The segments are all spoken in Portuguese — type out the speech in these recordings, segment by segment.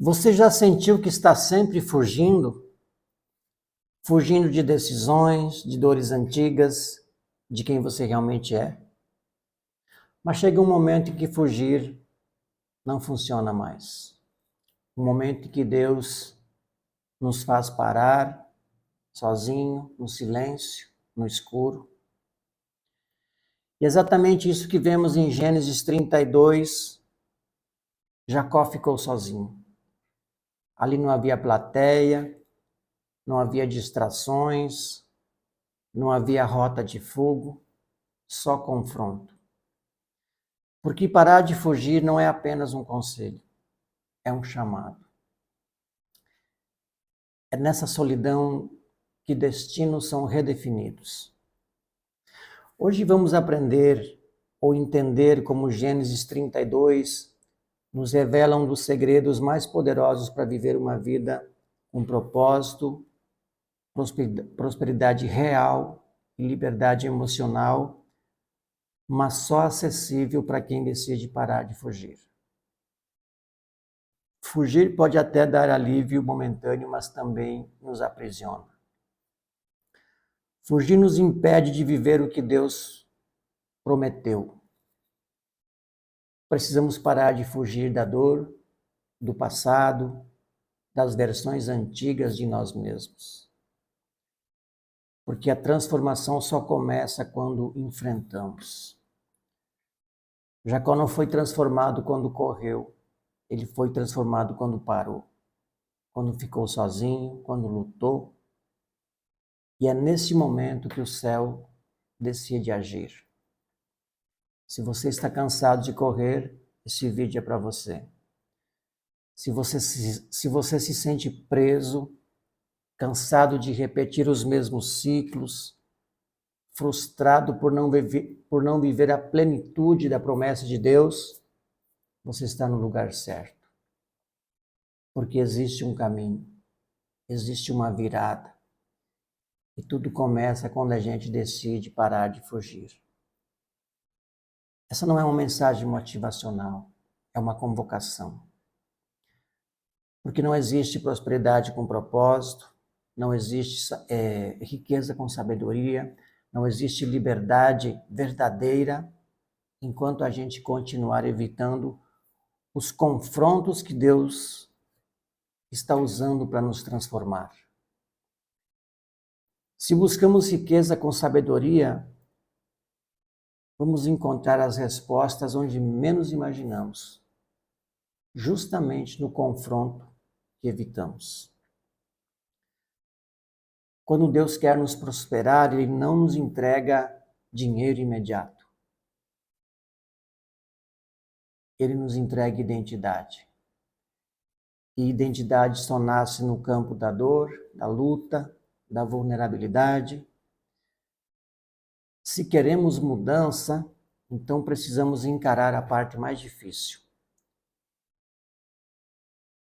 Você já sentiu que está sempre fugindo? Fugindo de decisões, de dores antigas, de quem você realmente é? Mas chega um momento em que fugir não funciona mais. Um momento em que Deus nos faz parar, sozinho, no silêncio, no escuro. E exatamente isso que vemos em Gênesis 32, Jacó ficou sozinho. Ali não havia plateia, não havia distrações, não havia rota de fuga, só confronto. Porque parar de fugir não é apenas um conselho, é um chamado. É nessa solidão que destinos são redefinidos. Hoje vamos aprender ou entender como Gênesis 32 nos revela um dos segredos mais poderosos para viver uma vida com propósito, prosperidade real e liberdade emocional, mas só acessível para quem decide parar de fugir. Fugir pode até dar alívio momentâneo, mas também nos aprisiona. Fugir nos impede de viver o que Deus prometeu. Precisamos parar de fugir da dor, do passado, das versões antigas de nós mesmos. Porque a transformação só começa quando enfrentamos. Jacó não foi transformado quando correu, ele foi transformado quando parou, quando ficou sozinho, quando lutou. E é nesse momento que o céu decide agir. Se você está cansado de correr, esse vídeo é para você. Se você se sente preso, cansado de repetir os mesmos ciclos, frustrado por não viver a plenitude da promessa de Deus, você está no lugar certo. Porque existe um caminho, existe uma virada. E tudo começa quando a gente decide parar de fugir. Essa não é uma mensagem motivacional, é uma convocação. Porque não existe prosperidade com propósito, não existe riqueza com sabedoria, não existe liberdade verdadeira enquanto a gente continuar evitando os confrontos que Deus está usando para nos transformar. Se buscamos riqueza com sabedoria, vamos encontrar as respostas onde menos imaginamos, justamente no confronto que evitamos. Quando Deus quer nos prosperar, Ele não nos entrega dinheiro imediato. Ele nos entrega identidade. E identidade só nasce no campo da dor, da luta, da vulnerabilidade. Se queremos mudança, então precisamos encarar a parte mais difícil.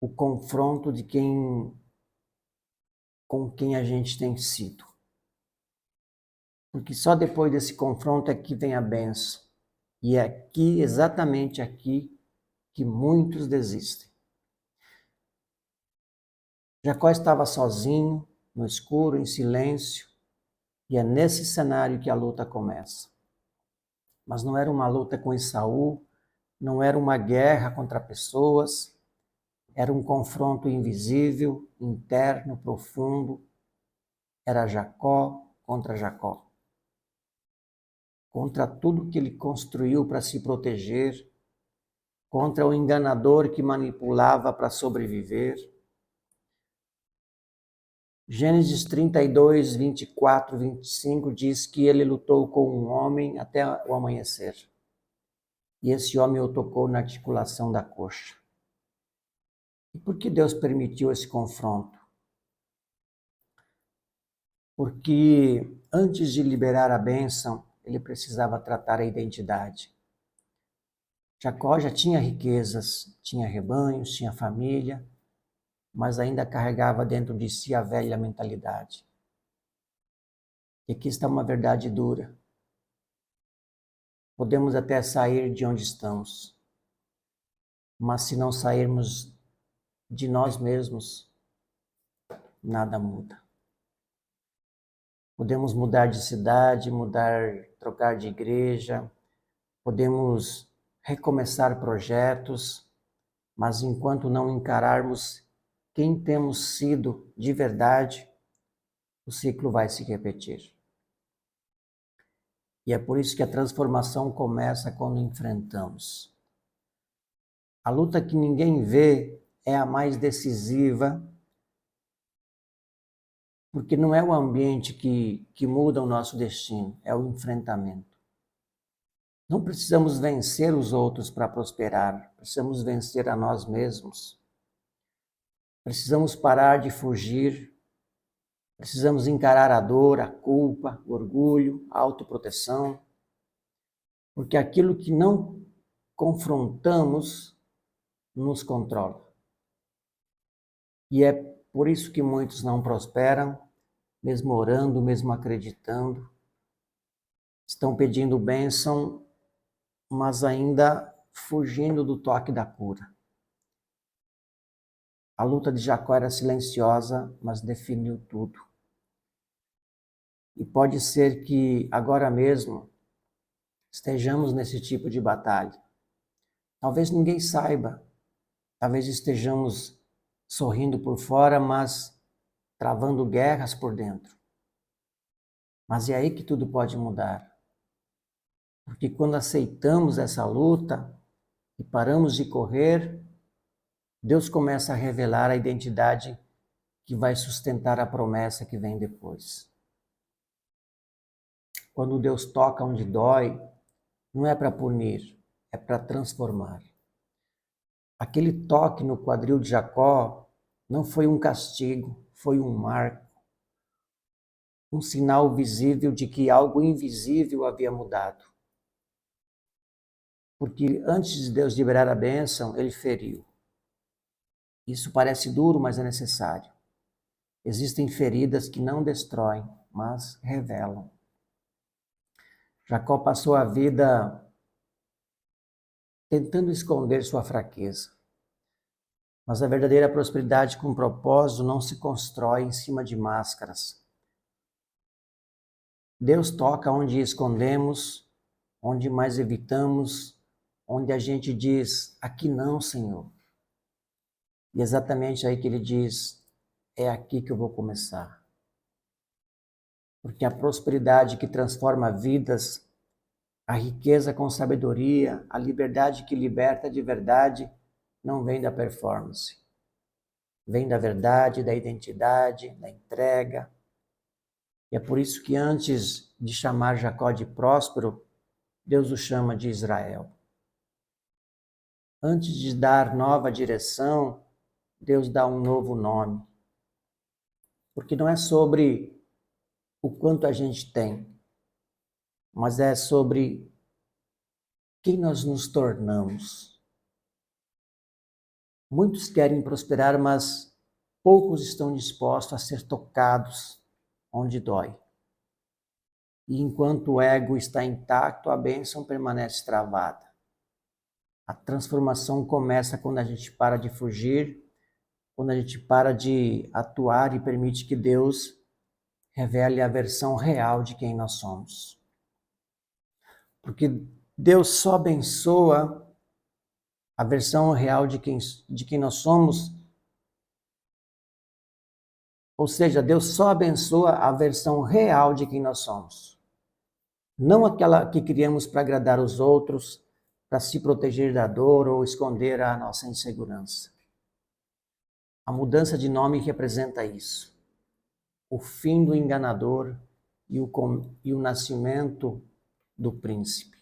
O confronto com quem a gente tem sido. Porque só depois desse confronto é que vem a bênção. E é aqui, exatamente aqui, que muitos desistem. Jacó estava sozinho, no escuro, em silêncio, e é nesse cenário que a luta começa. Mas não era uma luta com Esaú, não era uma guerra contra pessoas, era um confronto invisível, interno, profundo. Era Jacó contra Jacó. Contra tudo que ele construiu para se proteger, contra o enganador que manipulava para sobreviver. Gênesis 32, 24, 25 diz que ele lutou com um homem até o amanhecer. E esse homem o tocou na articulação da coxa. E por que Deus permitiu esse confronto? Porque antes de liberar a bênção, ele precisava tratar a identidade. Jacó já tinha riquezas, tinha rebanhos, tinha família, mas ainda carregava dentro de si a velha mentalidade. E aqui está uma verdade dura. Podemos até sair de onde estamos, mas se não sairmos de nós mesmos, nada muda. Podemos mudar de cidade, trocar de igreja, podemos recomeçar projetos, mas enquanto não encararmos quem temos sido de verdade, o ciclo vai se repetir. E é por isso que a transformação começa quando enfrentamos. A luta que ninguém vê é a mais decisiva, porque não é o ambiente que muda o nosso destino, é o enfrentamento. Não precisamos vencer os outros para prosperar, precisamos vencer a nós mesmos. Precisamos parar de fugir, precisamos encarar a dor, a culpa, o orgulho, a autoproteção, porque aquilo que não confrontamos nos controla. E é por isso que muitos não prosperam, mesmo orando, mesmo acreditando, estão pedindo bênção, mas ainda fugindo do toque da cura. A luta de Jacó era silenciosa, mas definiu tudo. E pode ser que agora mesmo estejamos nesse tipo de batalha. Talvez ninguém saiba, talvez estejamos sorrindo por fora, mas travando guerras por dentro. Mas é aí que tudo pode mudar. Porque quando aceitamos essa luta e paramos de correr, Deus começa a revelar a identidade que vai sustentar a promessa que vem depois. Quando Deus toca onde dói, não é para punir, é para transformar. Aquele toque no quadril de Jacó não foi um castigo, foi um marco, um sinal visível de que algo invisível havia mudado. Porque antes de Deus liberar a bênção, ele feriu. Isso parece duro, mas é necessário. Existem feridas que não destroem, mas revelam. Jacó passou a vida tentando esconder sua fraqueza. Mas a verdadeira prosperidade com propósito não se constrói em cima de máscaras. Deus toca onde escondemos, onde mais evitamos, onde a gente diz, aqui não, Senhor. E exatamente aí que ele diz, é aqui que eu vou começar. Porque a prosperidade que transforma vidas, a riqueza com sabedoria, a liberdade que liberta de verdade, não vem da performance. Vem da verdade, da identidade, da entrega. E é por isso que antes de chamar Jacó de próspero, Deus o chama de Israel. Antes de dar nova direção, Deus dá um novo nome. Porque não é sobre o quanto a gente tem, mas é sobre quem nós nos tornamos. Muitos querem prosperar, mas poucos estão dispostos a ser tocados onde dói. E enquanto o ego está intacto, a bênção permanece travada. A transformação começa quando a gente para de fugir, quando a gente para de atuar e permite que Deus revele a versão real de quem nós somos. Porque Deus só abençoa a versão real de quem nós somos. Ou seja, Deus só abençoa a versão real de quem nós somos. Não aquela que criamos para agradar os outros, para se proteger da dor ou esconder a nossa insegurança. A mudança de nome representa isso. O fim do enganador e o nascimento do príncipe.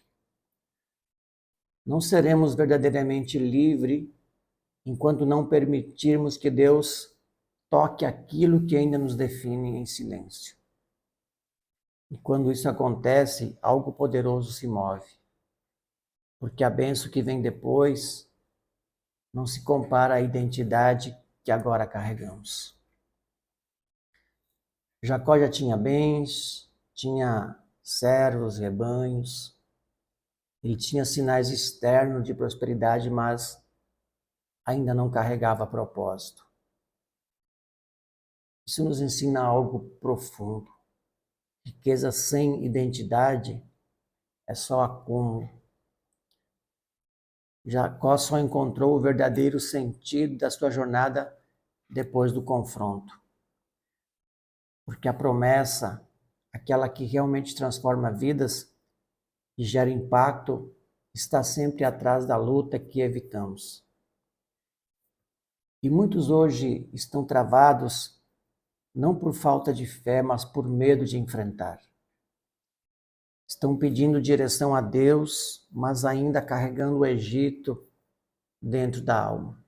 Não seremos verdadeiramente livres enquanto não permitirmos que Deus toque aquilo que ainda nos define em silêncio. E quando isso acontece, algo poderoso se move. Porque a bênção que vem depois não se compara à identidade que agora carregamos. Jacó já tinha bens, tinha servos, rebanhos, ele tinha sinais externos de prosperidade, mas ainda não carregava propósito. Isso nos ensina algo profundo. Riqueza sem identidade é só acúmulo. Jacó só encontrou o verdadeiro sentido da sua jornada depois do confronto. Porque a promessa, aquela que realmente transforma vidas e gera impacto, está sempre atrás da luta que evitamos. E muitos hoje estão travados não por falta de fé, mas por medo de enfrentar. Estão pedindo direção a Deus, mas ainda carregando o Egito dentro da alma.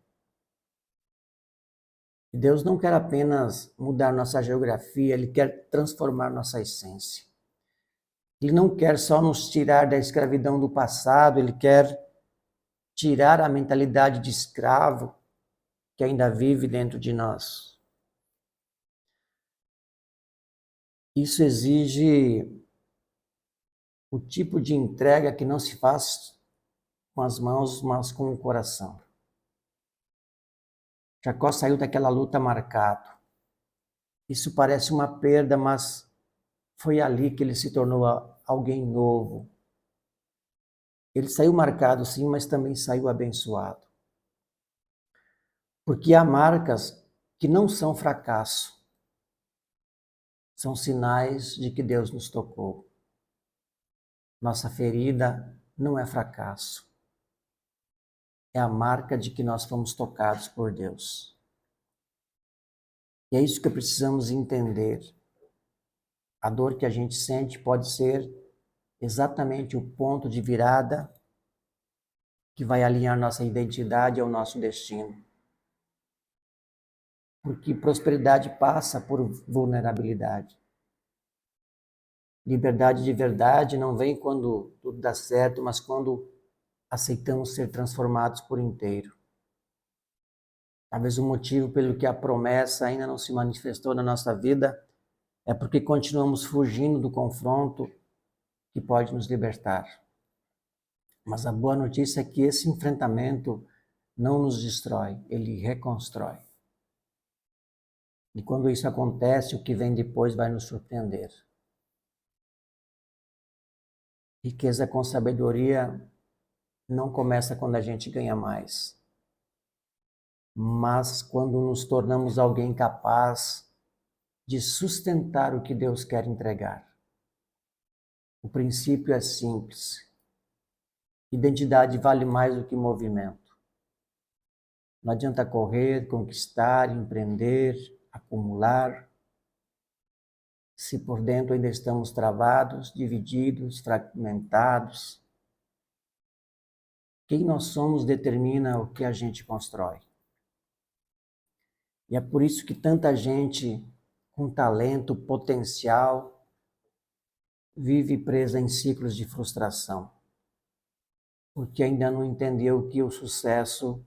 E Deus não quer apenas mudar nossa geografia, Ele quer transformar nossa essência. Ele não quer só nos tirar da escravidão do passado, Ele quer tirar a mentalidade de escravo que ainda vive dentro de nós. Isso exige o tipo de entrega que não se faz com as mãos, mas com o coração. Jacó saiu daquela luta marcado. Isso parece uma perda, mas foi ali que ele se tornou alguém novo. Ele saiu marcado, sim, mas também saiu abençoado. Porque há marcas que não são fracasso. São sinais de que Deus nos tocou. Nossa ferida não é fracasso. É a marca de que nós fomos tocados por Deus. E é isso que precisamos entender. A dor que a gente sente pode ser exatamente o ponto de virada que vai alinhar nossa identidade ao nosso destino. Porque prosperidade passa por vulnerabilidade. Liberdade de verdade não vem quando tudo dá certo, mas quando aceitamos ser transformados por inteiro. Talvez o motivo pelo que a promessa ainda não se manifestou na nossa vida é porque continuamos fugindo do confronto que pode nos libertar. Mas a boa notícia é que esse enfrentamento não nos destrói, ele reconstrói. E quando isso acontece, o que vem depois vai nos surpreender. Riqueza com sabedoria não começa quando a gente ganha mais, mas quando nos tornamos alguém capaz de sustentar o que Deus quer entregar. O princípio é simples. Identidade vale mais do que movimento. Não adianta correr, conquistar, empreender, acumular, se por dentro ainda estamos travados, divididos, fragmentados. Quem nós somos determina o que a gente constrói. E é por isso que tanta gente com talento, potencial, vive presa em ciclos de frustração. Porque ainda não entendeu que o sucesso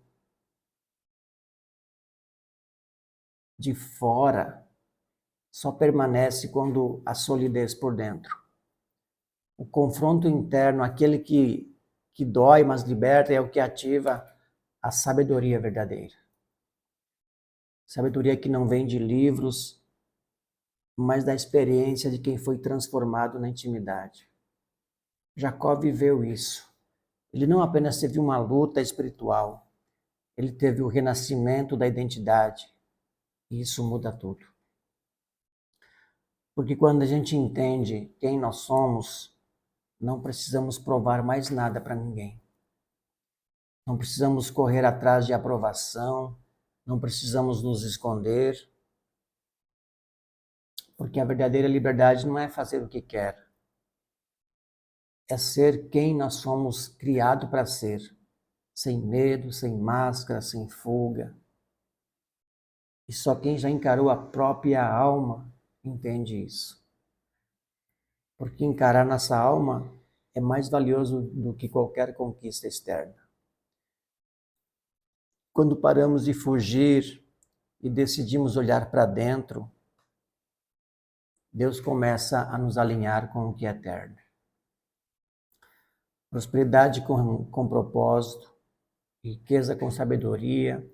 de fora só permanece quando há solidez por dentro. O confronto interno, aquele que dói, mas liberta, é o que ativa a sabedoria verdadeira. Sabedoria que não vem de livros, mas da experiência de quem foi transformado na intimidade. Jacó viveu isso. Ele não apenas teve uma luta espiritual, ele teve o renascimento da identidade. E isso muda tudo. Porque quando a gente entende quem nós somos, não precisamos provar mais nada para ninguém. Não precisamos correr atrás de aprovação, não precisamos nos esconder. Porque a verdadeira liberdade não é fazer o que quer, é ser quem nós somos criados para ser, sem medo, sem máscara, sem fuga. E só quem já encarou a própria alma entende isso. Porque encarar nossa alma é mais valioso do que qualquer conquista externa. Quando paramos de fugir e decidimos olhar para dentro, Deus começa a nos alinhar com o que é eterno. Prosperidade com propósito, riqueza com sabedoria,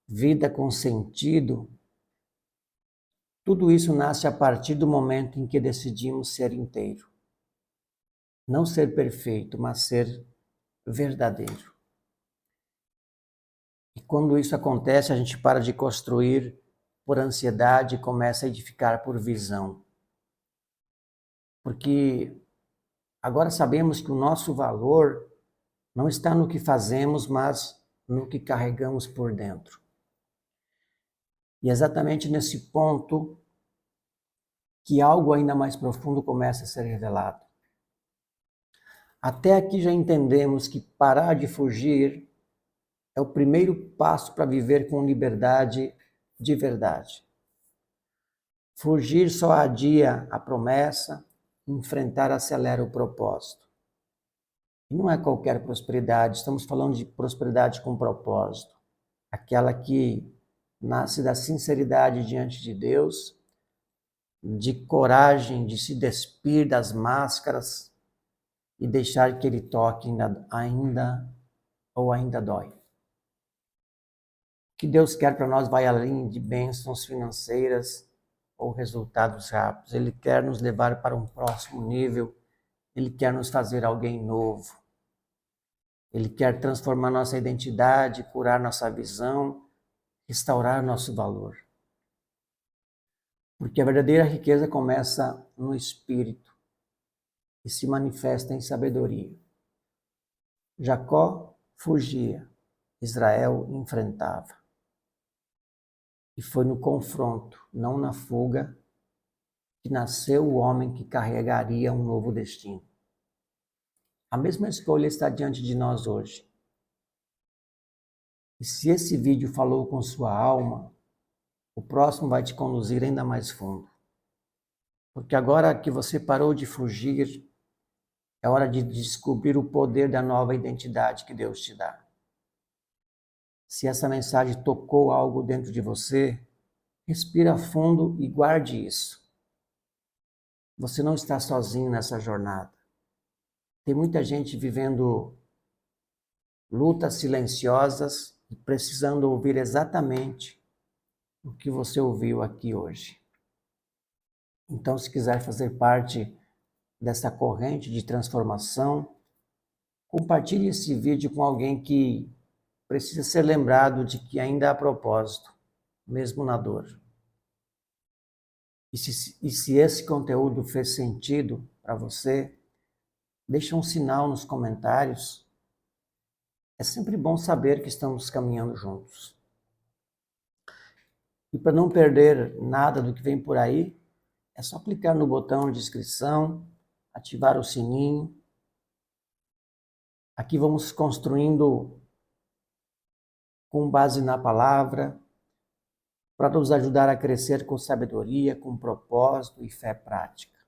vida com sentido, tudo isso nasce a partir do momento em que decidimos ser inteiro. Não ser perfeito, mas ser verdadeiro. E quando isso acontece, a gente para de construir por ansiedade e começa a edificar por visão. Porque agora sabemos que o nosso valor não está no que fazemos, mas no que carregamos por dentro. E é exatamente nesse ponto que algo ainda mais profundo começa a ser revelado. Até aqui já entendemos que parar de fugir é o primeiro passo para viver com liberdade de verdade. Fugir só adia a promessa, enfrentar acelera o propósito. E não é qualquer prosperidade, estamos falando de prosperidade com propósito. Aquela que nasce da sinceridade diante de Deus, de coragem de se despir das máscaras e deixar que Ele toque ainda dói. O que Deus quer para nós vai além de bênçãos financeiras ou resultados rápidos. Ele quer nos levar para um próximo nível. Ele quer nos fazer alguém novo. Ele quer transformar nossa identidade, curar nossa visão, restaurar nosso valor. Porque a verdadeira riqueza começa no espírito e se manifesta em sabedoria. Jacó fugia, Israel enfrentava. E foi no confronto, não na fuga, que nasceu o homem que carregaria um novo destino. A mesma escolha está diante de nós hoje. E se esse vídeo falou com sua alma, o próximo vai te conduzir ainda mais fundo. Porque agora que você parou de fugir, é hora de descobrir o poder da nova identidade que Deus te dá. Se essa mensagem tocou algo dentro de você, respira fundo e guarde isso. Você não está sozinho nessa jornada. Tem muita gente vivendo lutas silenciosas e precisando ouvir exatamente o que você ouviu aqui hoje. Então, se quiser fazer parte dessa corrente de transformação, compartilhe esse vídeo com alguém que precisa ser lembrado de que ainda há propósito, mesmo na dor. E se esse conteúdo fez sentido para você, deixa um sinal nos comentários. É sempre bom saber que estamos caminhando juntos. E para não perder nada do que vem por aí, é só clicar no botão de inscrição, ativar o sininho. Aqui vamos construindo com base na palavra, para nos ajudar a crescer com sabedoria, com propósito e fé prática.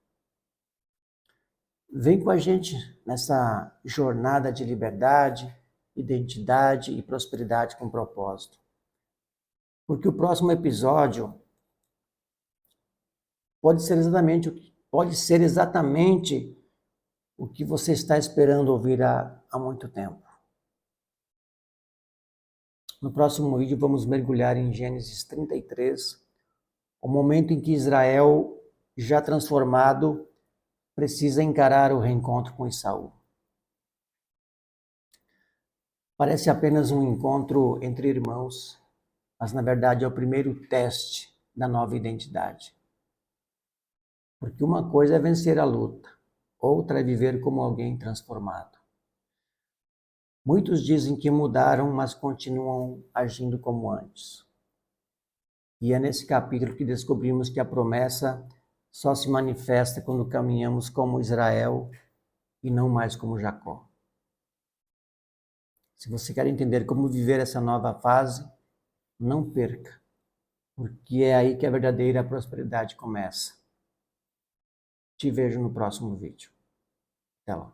Vem com a gente nessa jornada de liberdade, identidade e prosperidade com propósito. Porque o próximo episódio pode ser exatamente o que você está esperando ouvir há muito tempo. No próximo vídeo vamos mergulhar em Gênesis 33, o momento em que Israel, já transformado, precisa encarar o reencontro com Esaú. Parece apenas um encontro entre irmãos, mas na verdade é o primeiro teste da nova identidade. Porque uma coisa é vencer a luta, outra é viver como alguém transformado. Muitos dizem que mudaram, mas continuam agindo como antes. E é nesse capítulo que descobrimos que a promessa só se manifesta quando caminhamos como Israel e não mais como Jacó. Se você quer entender como viver essa nova fase, não perca, porque é aí que a verdadeira prosperidade começa. Te vejo no próximo vídeo. Até lá.